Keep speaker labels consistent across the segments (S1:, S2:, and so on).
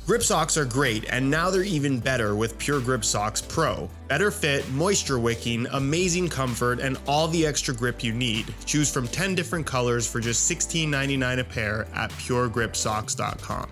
S1: Grip socks are great, and now they're even better with Pure Grip Socks Pro. Better fit, moisture wicking, amazing comfort, and all the extra grip you need. Choose from 10 different colors for just $16.99 a pair at puregripsocks.com.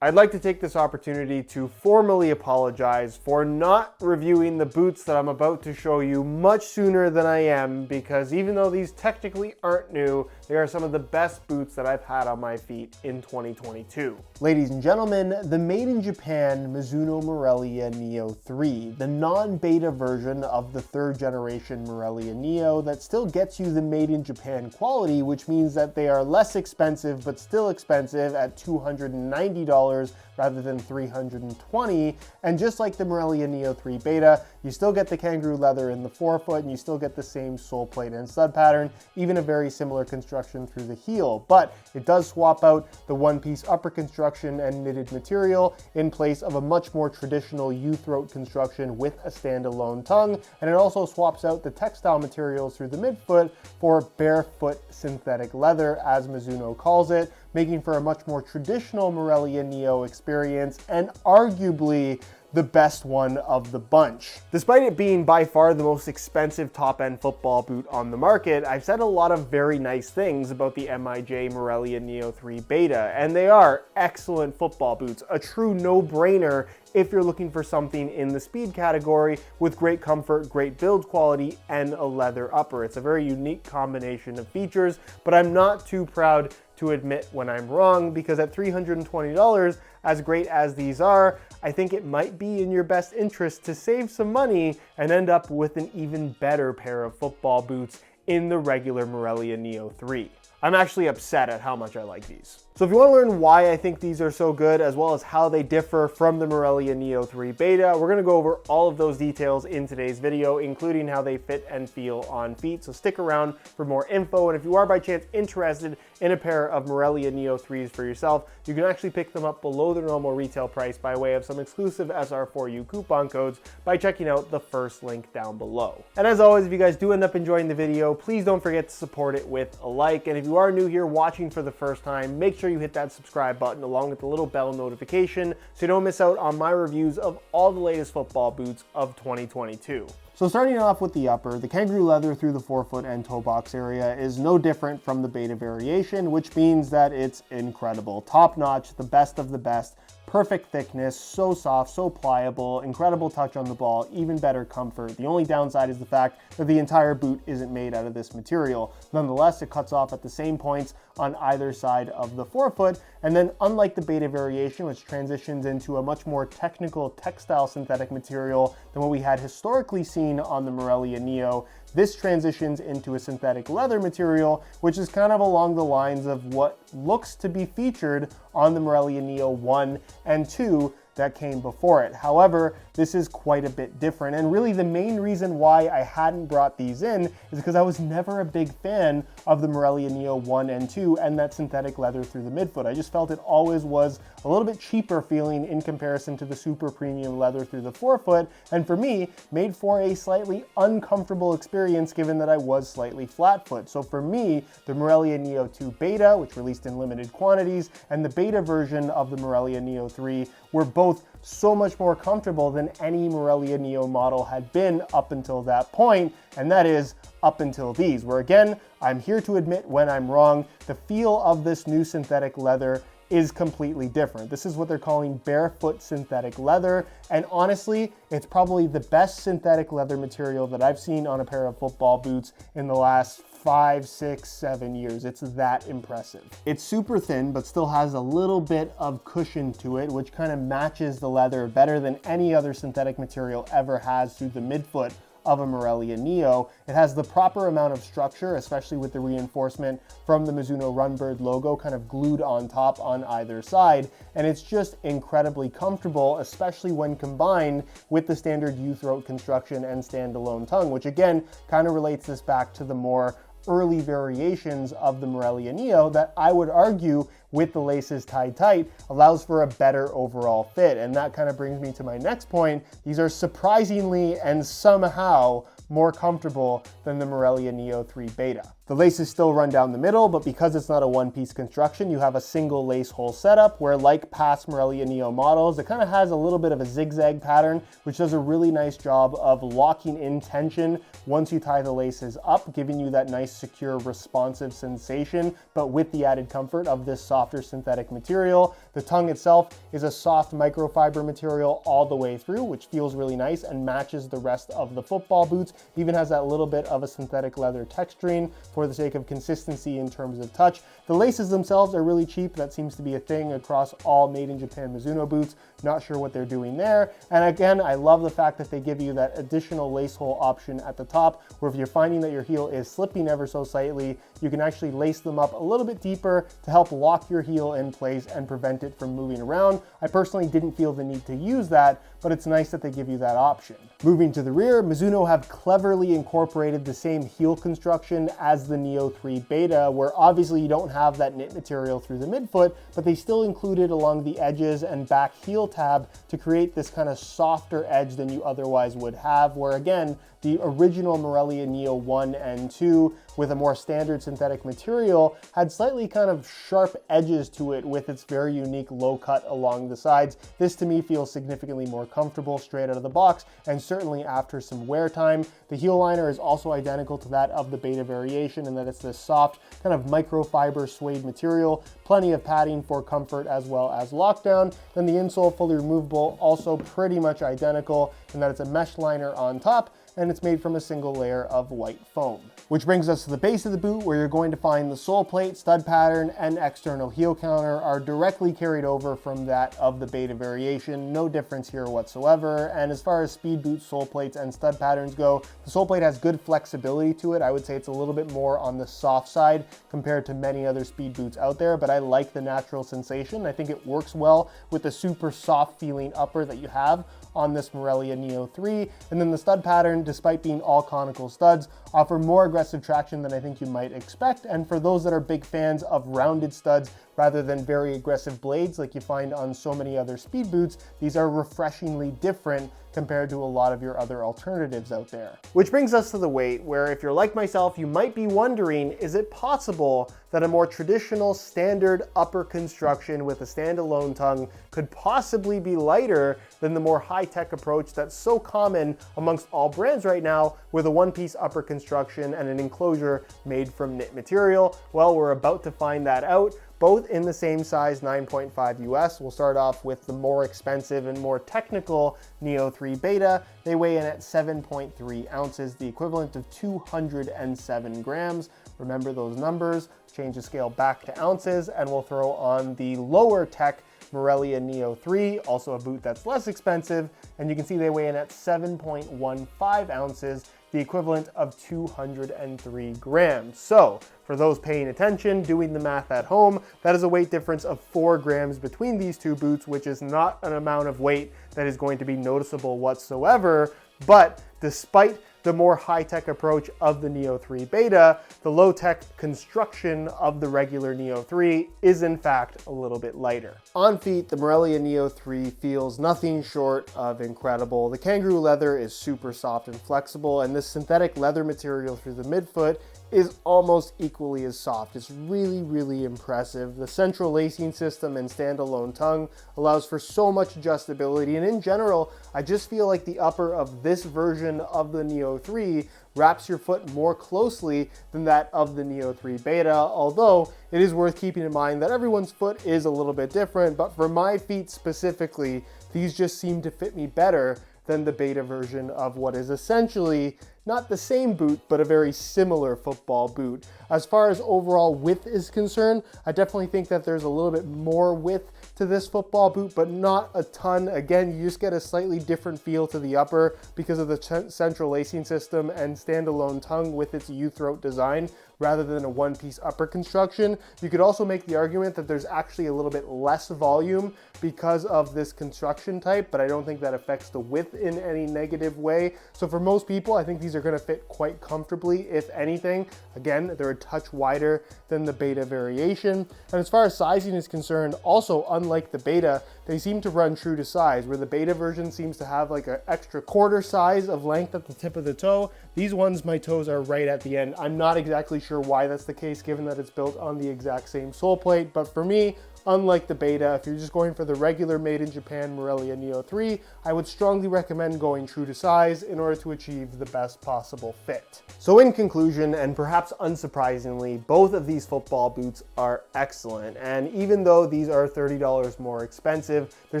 S2: I'd like to take this opportunity to formally apologize for not reviewing the boots that I'm about to show you much sooner than I am, because even though these technically aren't new, they are some of the best boots that I've had on my feet in 2022. Ladies and gentlemen, the made in Japan Mizuno Morelia Neo 3, the non-beta version of the third generation Morelia Neo that still gets you the made in Japan quality, which means that they are less expensive but still expensive at $290 rather than $320. And just like the Morelia Neo 3 Beta, you still get the kangaroo leather in the forefoot and you still get the same sole plate and stud pattern, even a very similar construction through the heel. But it does swap out the one-piece upper construction and knitted material in place of a much more traditional U-throat construction with a standalone tongue. And it also swaps out the textile materials through the midfoot for barefoot synthetic leather, as Mizuno calls it, making for a much more traditional Morelia Neo experience and arguably the best one of the bunch. Despite it being by far the most expensive top-end football boot on the market, I've said a lot of very nice things about the MIJ Morelia Neo 3 Beta, and they are excellent football boots, a true no-brainer if you're looking for something in the speed category with great comfort, great build quality, and a leather upper. It's a very unique combination of features, but I'm not too proud to admit when I'm wrong, because at $320, as great as these are, I think it might be in your best interest to save some money and end up with an even better pair of football boots in the regular Morelia Neo 3. I'm actually upset at how much I like these. So if you want to learn why I think these are so good, as well as how they differ from the Morelia Neo 3 Beta, we're going to go over all of those details in today's video, including how they fit and feel on feet. So stick around for more info. And if you are by chance interested in a pair of Morelia Neo 3s for yourself, you can actually pick them up below their normal retail price by way of some exclusive SR4U coupon codes by checking out the first link down below. And as always, if you guys do end up enjoying the video, please don't forget to support it with a like. And if you are new here watching for the first time, make sure you hit that subscribe button along with the little bell notification so you don't miss out on my reviews of all the latest football boots of 2022. So starting off with the upper, the kangaroo leather through the forefoot and toe box area is no different from the beta variation, which means that it's incredible. Top notch, the best of the best. Perfect thickness, so soft, so pliable, incredible touch on the ball, even better comfort. The only downside is the fact that the entire boot isn't made out of this material. Nonetheless, it cuts off at the same points on either side of the forefoot, and then unlike the beta variation, which transitions into a much more technical textile synthetic material than what we had historically seen on the Morelia Neo, this transitions into a synthetic leather material, which is kind of along the lines of what looks to be featured on the Morelia Neo 1 and 2 that came before it. However, this is quite a bit different, and really the main reason why I hadn't brought these in is because I was never a big fan of the Morelia Neo 1 and 2 and that synthetic leather through the midfoot. I just felt it always was a little bit cheaper feeling in comparison to the super premium leather through the forefoot, and for me, made for a slightly uncomfortable experience given that I was slightly flat foot. So for me, the Morelia Neo 2 Beta, which released in limited quantities, and the beta version of the Morelia Neo 3 were both so much more comfortable than any Morelia Neo model had been up until that point, and that is up until these, where again, I'm here to admit when I'm wrong. The feel of this new synthetic leather is completely different. This is what they're calling barefoot synthetic leather, and honestly, it's probably the best synthetic leather material that I've seen on a pair of football boots in the last 5, 6, 7 years. It's that impressive. It's super thin, but still has a little bit of cushion to it, which kind of matches the leather better than any other synthetic material ever has through the midfoot of a Morelia Neo. It has the proper amount of structure, especially with the reinforcement from the Mizuno Runbird logo kind of glued on top on either side, and it's just incredibly comfortable, especially when combined with the standard U-throat construction and standalone tongue, which again kind of relates this back to the more early variations of the Morelia Neo that I would argue, with the laces tied tight, allows for a better overall fit. And that kind of brings me to my next point. These are surprisingly and somehow more comfortable than the Morelia Neo 3 Beta. The laces still run down the middle, but because it's not a one-piece construction, you have a single lace hole setup where, like past Morelia Neo models, it kind of has a little bit of a zigzag pattern, which does a really nice job of locking in tension once you tie the laces up, giving you that nice, secure, responsive sensation, but with the added comfort of this softer synthetic material. The tongue itself is a soft microfiber material all the way through, which feels really nice and matches the rest of the football boots. Even has that little bit of a synthetic leather texturing for the sake of consistency in terms of touch. The laces themselves are really cheap. That seems to be a thing across all made in Japan Mizuno boots. Not sure what they're doing there. And again, I love the fact that they give you that additional lace hole option at the top, where if you're finding that your heel is slipping ever so slightly, you can actually lace them up a little bit deeper to help lock your heel in place and prevent it from moving around. I personally didn't feel the need to use that, but it's nice that they give you that option. Moving to the rear, Mizuno have cleverly incorporated the same heel construction as the Neo 3 Beta, where obviously you don't have that knit material through the midfoot, but they still included along the edges and back heel tab to create this kind of softer edge than you otherwise would have, where again, the original Morelia Neo 1 and 2 with a more standard synthetic material had slightly kind of sharp edges to it with its very unique low cut along the sides. This to me feels significantly more comfortable straight out of the box, and certainly after some wear time. The heel liner is also identical to that of the Beta variation in that it's this soft kind of microfiber suede material, plenty of padding for comfort as well as lockdown. Then the insole fully removable, also pretty much identical in that it's a mesh liner on top, and it's made from a single layer of white foam. Which brings us to the base of the boot, where you're going to find the sole plate, stud pattern, and external heel counter are directly carried over from that of the Beta variation. No difference here whatsoever. And as far as speed boot sole plates and stud patterns go, the sole plate has good flexibility to it. I would say it's a little bit more on the soft side compared to many other speed boots out there, but I like the natural sensation. I think it works well with the super soft feeling upper that you have on this Morelia Neo 3. And then the stud pattern, despite being all conical studs, offer more aggressive traction than I think you might expect. And for those that are big fans of rounded studs rather than very aggressive blades like you find on so many other speed boots, these are refreshingly different compared to a lot of your other alternatives out there. Which brings us to the weight, where if you're like myself, you might be wondering, is it possible that a more traditional standard upper construction with a standalone tongue could possibly be lighter than the more high-tech approach that's so common amongst all brands right now with a one-piece upper construction and an enclosure made from knit material? Well, we're about to find that out. Both in the same size 9.5 US. We'll start off with the more expensive and more technical Neo 3 Beta. They weigh in at 7.3 ounces, the equivalent of 207 grams. Remember those numbers, change the scale back to ounces, and we'll throw on the lower tech Morelia Neo 3, also a boot that's less expensive, and you can see they weigh in at 7.15 ounces, the equivalent of 203 grams. So for those paying attention, doing the math at home, that is a weight difference of 4 grams between these two boots, which is not an amount of weight that is going to be noticeable whatsoever. But despite the more high-tech approach of the Neo 3 Beta, the low-tech construction of the regular Neo 3 is in fact a little bit lighter. On feet, the Morelia Neo 3 feels nothing short of incredible. The kangaroo leather is super soft and flexible, and this synthetic leather material through the midfoot is almost equally as soft. It's really, really impressive. The central lacing system and standalone tongue allows for so much adjustability, and in general, I just feel like the upper of this version of the Neo 3 wraps your foot more closely than that of the Neo 3 Beta, although it is worth keeping in mind that everyone's foot is a little bit different, but for my feet specifically, these just seem to fit me better than the Beta version of what is essentially not the same boot, but a very similar football boot. As far as overall width is concerned, I definitely think that there's a little bit more width to this football boot, but not a ton. Again, you just get a slightly different feel to the upper because of the central lacing system and standalone tongue with its U-throat design rather than a one-piece upper construction. You could also make the argument that there's actually a little bit less volume because of this construction type, but I don't think that affects the width in any negative way. So for most people, I think these these are going to fit quite comfortably, if anything. Again, they're a touch wider than the Beta variation. And as far as sizing is concerned, also unlike the Beta, they seem to run true to size, where the Beta version seems to have like an extra quarter size of length at the tip of the toe. These ones, my toes are right at the end. I'm not exactly sure why that's the case, given that it's built on the exact same sole plate, but for me, unlike the Beta, if you're just going for the regular made in Japan Morelia Neo 3, I would strongly recommend going true to size in order to achieve the best possible fit. So in conclusion, and perhaps unsurprisingly, both of these football boots are excellent. And even though these are $30 more expensive, they're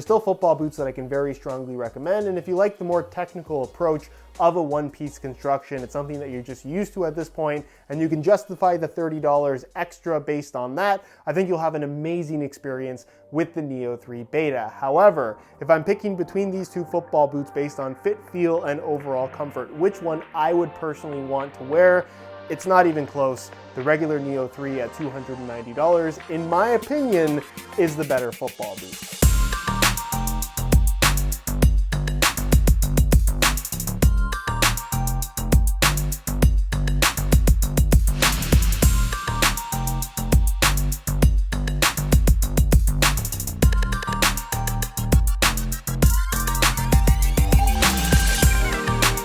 S2: still football boots that I can very strongly recommend. And if you like the more technical approach of a one-piece construction, it's something that you're just used to at this point, and you can justify the $30 extra based on that, I think you'll have an amazing experience with the Neo 3 Beta. However, if I'm picking between these two football boots based on fit, feel, and overall comfort, which one I would personally want to wear, it's not even close. The regular Neo 3 at $290, in my opinion, is the better football boot.